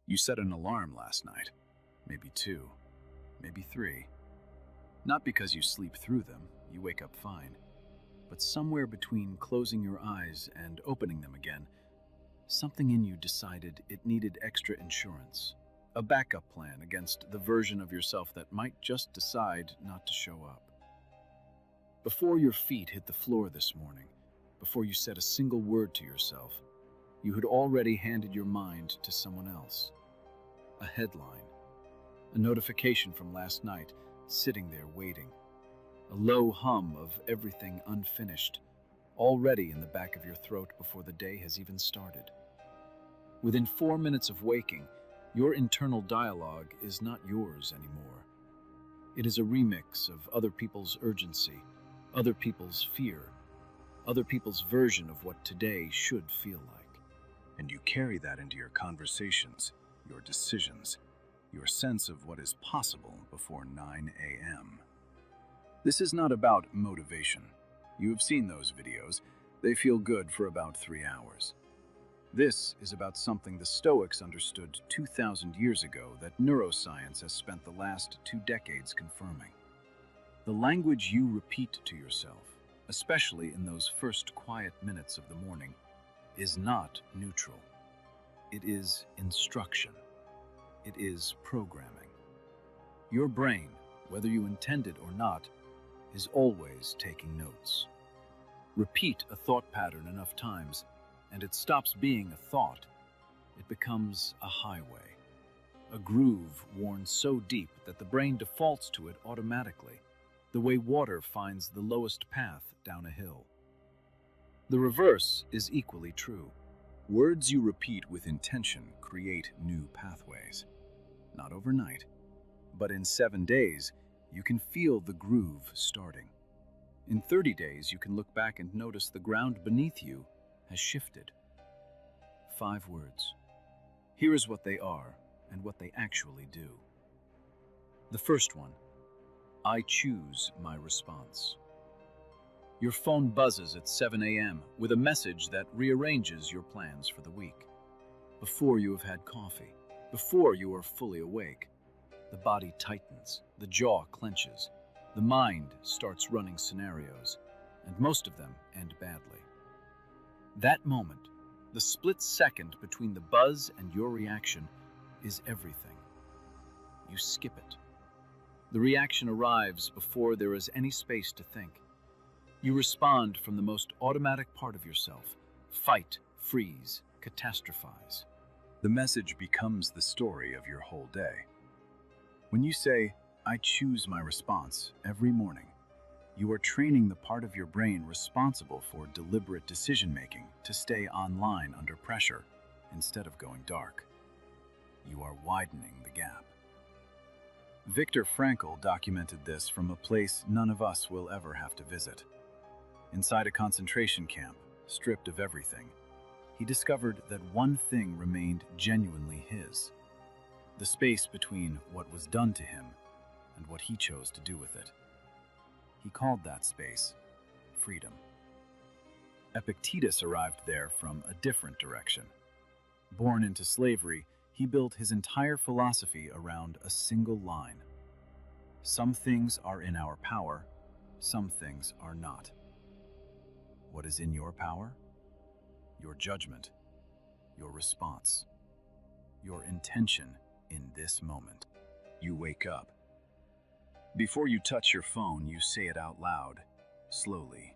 You set an alarm last night, maybe 2, maybe 3. Not because you sleep through them, you wake up fine, but somewhere between closing your eyes and opening them again, something in you decided it needed extra insurance, a backup plan against the version of yourself that might just decide not to show up. Before your feet hit the floor this morning, before you said a single word to yourself, you had already handed your mind to someone else. A headline, a notification from last night, sitting there waiting, a low hum of everything unfinished, already in the back of your throat before the day has even started. Within 4 minutes of waking, your internal dialogue is not yours anymore. It is a remix of other people's urgency, other people's fear, other people's version of what today should feel like. And you carry that into your conversations, your decisions, your sense of what is possible before 9 a.m. This is not about motivation. You have seen those videos. They feel good for about 3 hours. This is about something the Stoics understood 2,000 years ago that neuroscience has spent the last 2 decades confirming. The language you repeat to yourself, especially in those first quiet minutes of the morning, is not neutral. It is instruction. It is programming. Your brain, whether you intend it or not, is always taking notes. Repeat a thought pattern enough times, and it stops being a thought. It becomes a highway, a groove worn so deep that the brain defaults to it automatically, the way water finds the lowest path down a hill. The reverse is equally true. Words you repeat with intention create new pathways. Not overnight, but in 7 days, you can feel the groove starting. In 30 days, you can look back and notice the ground beneath you has shifted. 5 words. Here is what they are and what they actually do. The first one, I choose my response. Your phone buzzes at 7 a.m. with a message that rearranges your plans for the week. Before you have had coffee, before you are fully awake, the body tightens, the jaw clenches, the mind starts running scenarios, and most of them end badly. That moment, the split second between the buzz and your reaction, is everything. You skip it. The reaction arrives before there is any space to think. You respond from the most automatic part of yourself. Fight, freeze, catastrophize. The message becomes the story of your whole day. When you say, I choose my response every morning, you are training the part of your brain responsible for deliberate decision-making to stay online under pressure instead of going dark. You are widening the gap. Viktor Frankl documented this from a place none of us will ever have to visit. Inside a concentration camp, stripped of everything, he discovered that one thing remained genuinely his: the space between what was done to him and what he chose to do with it. He called that space freedom. Epictetus arrived there from a different direction. Born into slavery, he built his entire philosophy around a single line. Some things are in our power, some things are not. What is in your power? Your judgment, your response, your intention in this moment. You wake up. Before you touch your phone, you say it out loud, slowly.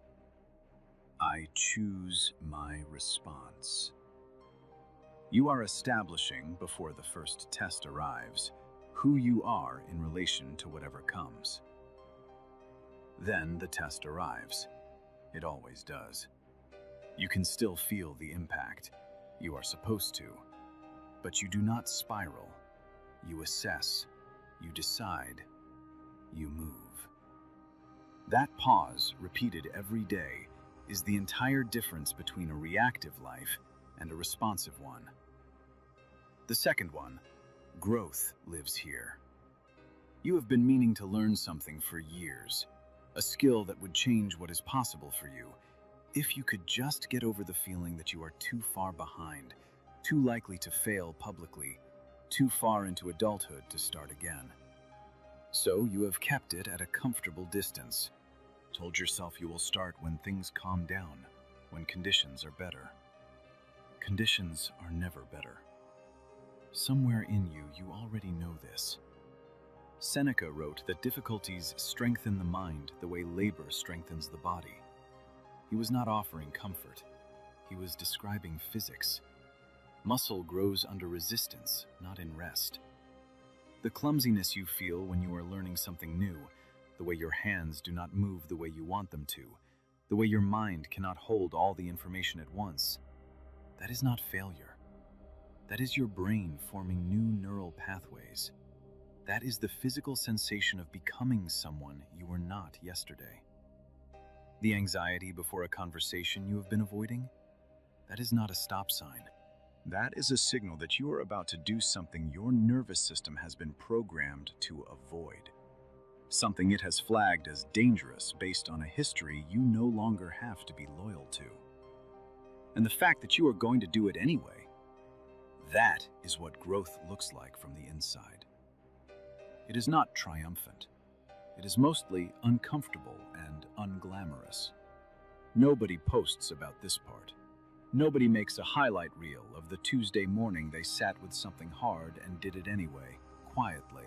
I choose my response. You are establishing, before the first test arrives, who you are in relation to whatever comes. Then the test arrives. It always does. You can still feel the impact. You are supposed to. But you do not spiral. You assess. You decide. You move. That pause, repeated every day, is the entire difference between a reactive life and a responsive one. The second one, growth, lives here. You have been meaning to learn something for years, a skill that would change what is possible for you, if you could just get over the feeling that you are too far behind, too likely to fail publicly, too far into adulthood to start again. So you have kept it at a comfortable distance, told yourself you will start when things calm down, when conditions are better. Conditions are never better. Somewhere in you, you already know this. Seneca wrote that difficulties strengthen the mind the way labor strengthens the body. He was not offering comfort. He was describing physics. Muscle grows under resistance, not in rest. The clumsiness you feel when you are learning something new, the way your hands do not move the way you want them to, the way your mind cannot hold all the information at once, that is not failure. That is your brain forming new neural pathways. That is the physical sensation of becoming someone you were not yesterday. The anxiety before a conversation you have been avoiding, that is not a stop sign. That is a signal that you are about to do something your nervous system has been programmed to avoid. Something it has flagged as dangerous based on a history you no longer have to be loyal to. And the fact that you are going to do it anyway, that is what growth looks like from the inside. It is not triumphant. It is mostly uncomfortable and unglamorous. Nobody posts about this part. Nobody makes a highlight reel of the Tuesday morning they sat with something hard and did it anyway, quietly,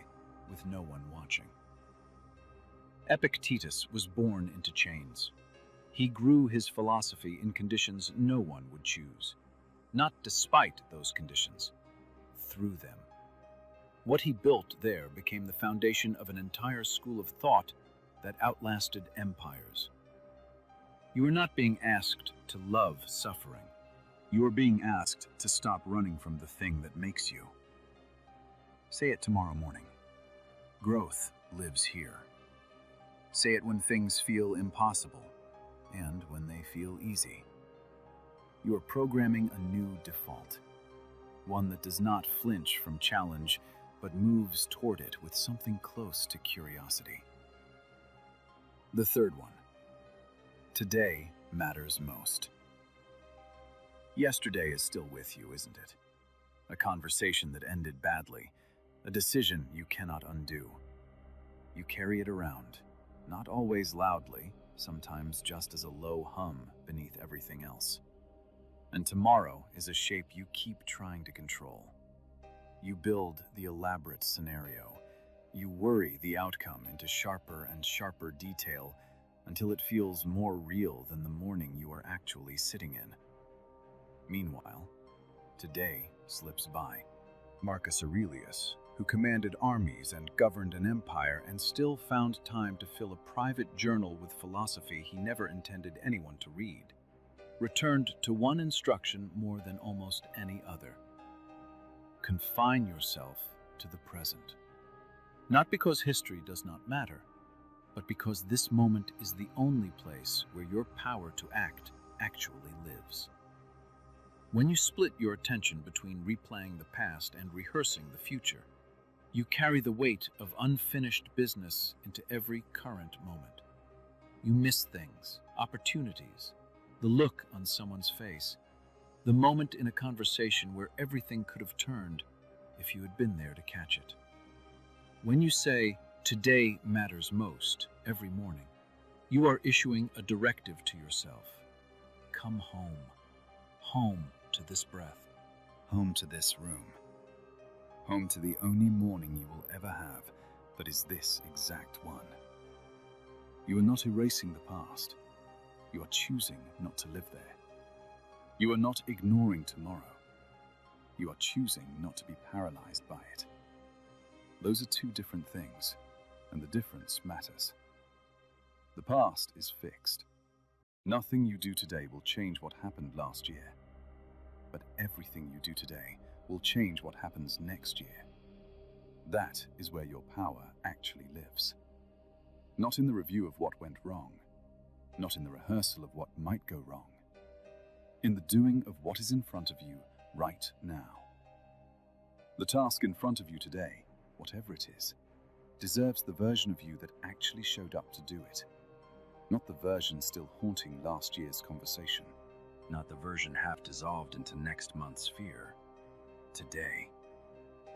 with no one watching. Epictetus was born into chains. He grew his philosophy in conditions no one would choose. Not despite those conditions, through them. What he built there became the foundation of an entire school of thought that outlasted empires. You are not being asked to love suffering. You are being asked to stop running from the thing that makes you. Say it tomorrow morning. Growth lives here. Say it when things feel impossible and when they feel easy. You are programming a new default, one that does not flinch from challenge, but moves toward it with something close to curiosity. The third one. Today matters most. Yesterday is still with you, isn't it? A conversation that ended badly, a decision you cannot undo. You carry it around, not always loudly, sometimes just as a low hum beneath everything else. And tomorrow is a shape you keep trying to control. You build the elaborate scenario. You worry the outcome into sharper and sharper detail until it feels more real than the morning you are actually sitting in. Meanwhile, today slips by. Marcus Aurelius, who commanded armies and governed an empire and still found time to fill a private journal with philosophy he never intended anyone to read, returned to one instruction more than almost any other. Confine yourself to the present. Not because history does not matter, but because this moment is the only place where your power to act actually lives. When you split your attention between replaying the past and rehearsing the future, you carry the weight of unfinished business into every current moment. You miss things, opportunities, the look on someone's face, the moment in a conversation where everything could have turned if you had been there to catch it. When you say, "Today matters most," every morning, you are issuing a directive to yourself. Come home. Home to this breath. Home to this room. Home to the only morning you will ever have that is this exact one. You are not erasing the past. You are choosing not to live there. You are not ignoring tomorrow. You are choosing not to be paralyzed by it. Those are two different things, and the difference matters. The past is fixed. Nothing you do today will change what happened last year. But everything you do today will change what happens next year. That is where your power actually lives. Not in the review of what went wrong, not in the rehearsal of what might go wrong. In the doing of what is in front of you right now. The task in front of you today, whatever it is, deserves the version of you that actually showed up to do it. Not the version still haunting last year's conversation. Not the version half dissolved into next month's fear. Today.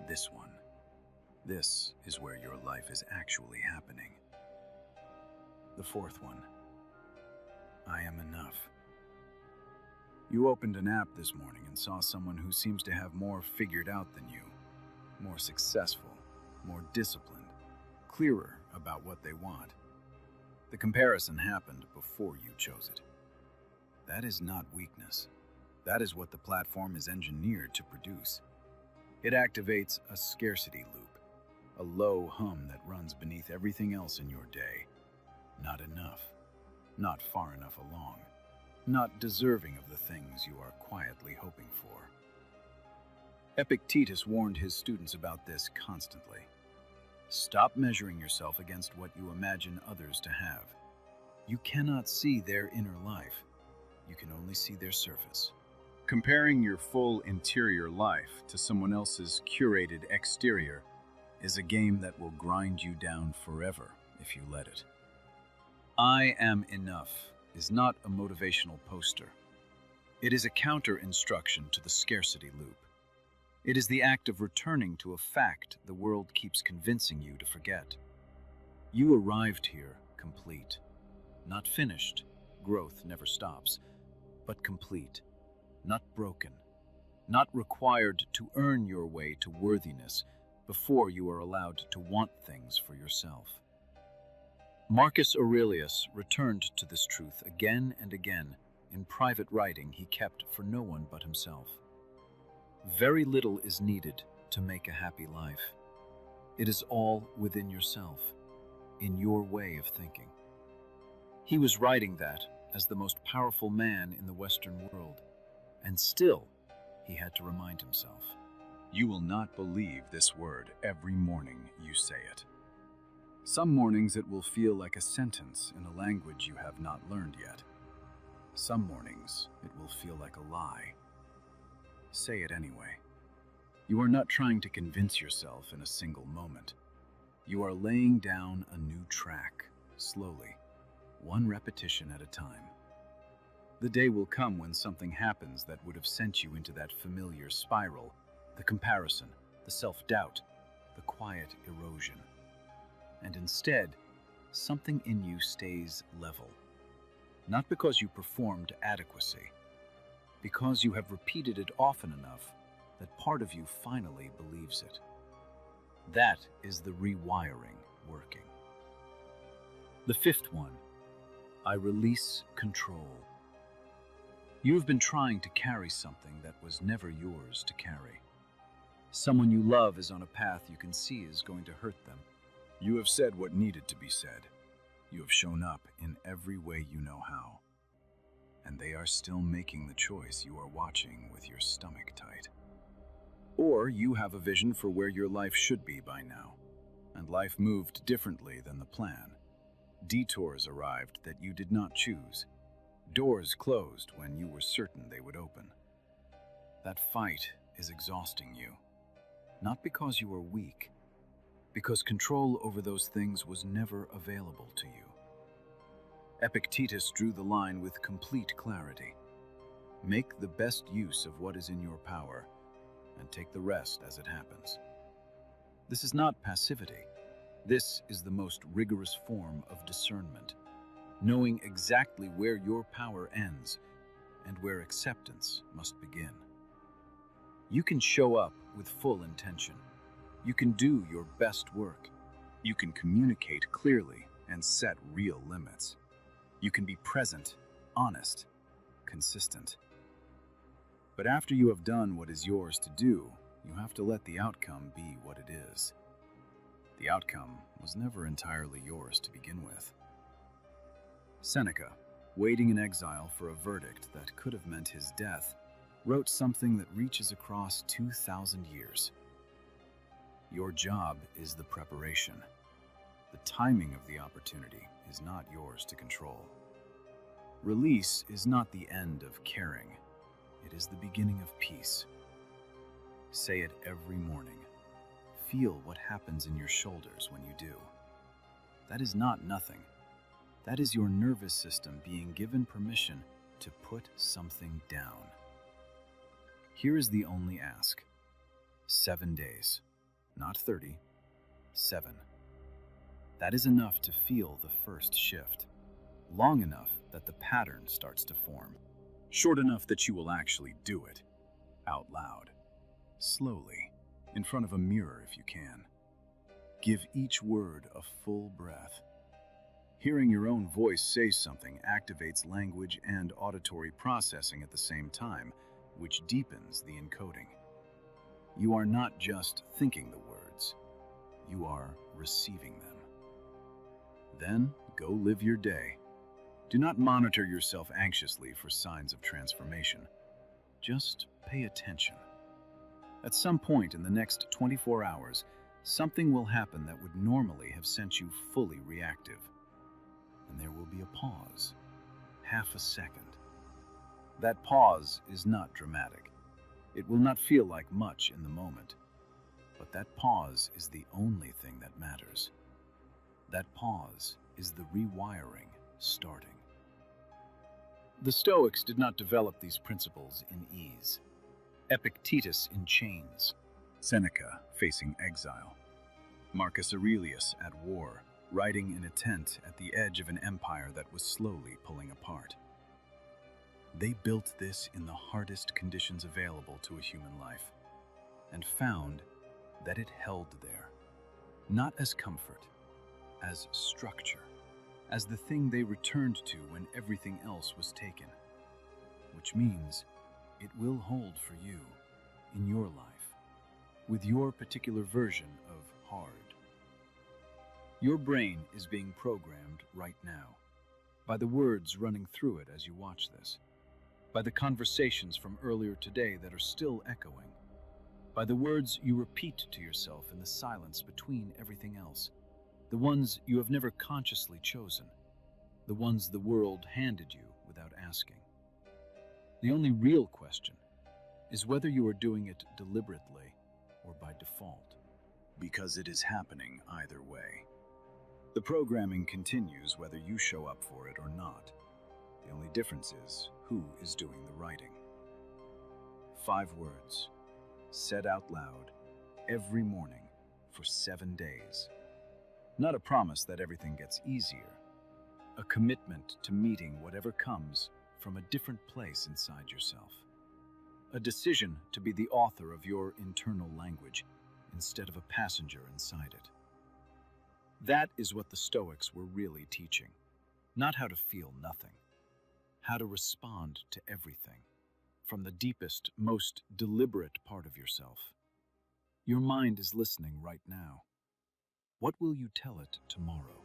this one. This is where your life is actually happening. The fourth one. I am enough. You opened an app this morning and saw someone who seems to have more figured out than you, more successful, more disciplined, clearer about what they want. The comparison happened before you chose it. That is not weakness. That is what the platform is engineered to produce. It activates a scarcity loop, a low hum that runs beneath everything else in your day. Not enough, not far enough along, not deserving of the things you are quietly hoping for. Epictetus warned his students about this constantly. Stop measuring yourself against what you imagine others to have. You cannot see their inner life. You can only see their surface. Comparing your full interior life to someone else's curated exterior is a game that will grind you down forever if you let it. I am enough is not a motivational poster. It is a counter-instruction to the scarcity loop. It is the act of returning to a fact the world keeps convincing you to forget. You arrived here complete. Not finished. Growth never stops. But complete. Not broken. Not required to earn your way to worthiness before you are allowed to want things for yourself. Marcus Aurelius returned to this truth again and again in private writing he kept for no one but himself. Very little is needed to make a happy life. It is all within yourself, in your way of thinking. He was writing that as the most powerful man in the Western world, and still he had to remind himself. You will not believe this word every morning you say it. Some mornings it will feel like a sentence in a language you have not learned yet. Some mornings it will feel like a lie. Say it anyway. You are not trying to convince yourself in a single moment. You are laying down a new track, slowly, one repetition at a time. The day will come when something happens that would have sent you into that familiar spiral, the comparison, the self-doubt, the quiet erosion. And instead, something in you stays level. Not because you performed adequacy, because you have repeated it often enough that part of you finally believes it. That is the rewiring working. The fifth one, I release control. You have been trying to carry something that was never yours to carry. Someone you love is on a path you can see is going to hurt them. You have said what needed to be said. You have shown up in every way you know how. And they are still making the choice you are watching with your stomach tight. Or you have a vision for where your life should be by now, and life moved differently than the plan. Detours arrived that you did not choose. Doors closed when you were certain they would open. That fight is exhausting you, not because you are weak, because control over those things was never available to you. Epictetus drew the line with complete clarity. Make the best use of what is in your power, and take the rest as it happens. This is not passivity. This is the most rigorous form of discernment, knowing exactly where your power ends and where acceptance must begin. You can show up with full intention. You can do your best work. You can communicate clearly and set real limits. You can be present, honest, consistent. But after you have done what is yours to do, you have to let the outcome be what it is. The outcome was never entirely yours to begin with. Seneca, waiting in exile for a verdict that could have meant his death, wrote something that reaches across 2,000 years. Your job is the preparation. The timing of the opportunity is not yours to control. Release is not the end of caring. It is the beginning of peace. Say it every morning. Feel what happens in your shoulders when you do. That is not nothing. That is your nervous system being given permission to put something down. Here is the only ask. 7 days. not 30, 7. That is enough to feel the first shift, long enough that the pattern starts to form, short enough that you will actually do it, out loud, slowly, in front of a mirror if you can. Give each word a full breath. Hearing your own voice say something activates language and auditory processing at the same time, which deepens the encoding. You are not just thinking the words, you are receiving them. Then go live your day. Do not monitor yourself anxiously for signs of transformation. Just pay attention. At some point in the next 24 hours, something will happen that would normally have sent you fully reactive. And there will be a pause, half a second. That pause is not dramatic. It will not feel like much in the moment. But that pause is the only thing that matters. That pause is the rewiring starting. The Stoics did not develop these principles in ease. Epictetus in chains, Seneca facing exile, Marcus Aurelius at war, riding in a tent at the edge of an empire that was slowly pulling apart. They built this in the hardest conditions available to a human life, and found that it held there, not as comfort, as structure, as the thing they returned to when everything else was taken, which means it will hold for you in your life, with your particular version of hard. Your brain is being programmed right now, by the words running through it as you watch this, by the conversations from earlier today that are still echoing, by the words you repeat to yourself in the silence between everything else, the ones you have never consciously chosen, the ones the world handed you without asking. The only real question is whether you are doing it deliberately or by default, because it is happening either way. The programming continues whether you show up for it or not. The only difference is who is doing the writing. 5 words, said out loud, every morning for 7 days. Not a promise that everything gets easier, a commitment to meeting whatever comes from a different place inside yourself. A decision to be the author of your internal language instead of a passenger inside it. That is what the Stoics were really teaching. Not how to feel nothing, how to respond to everything, from the deepest, most deliberate part of yourself. Your mind is listening right now. What will you tell it tomorrow?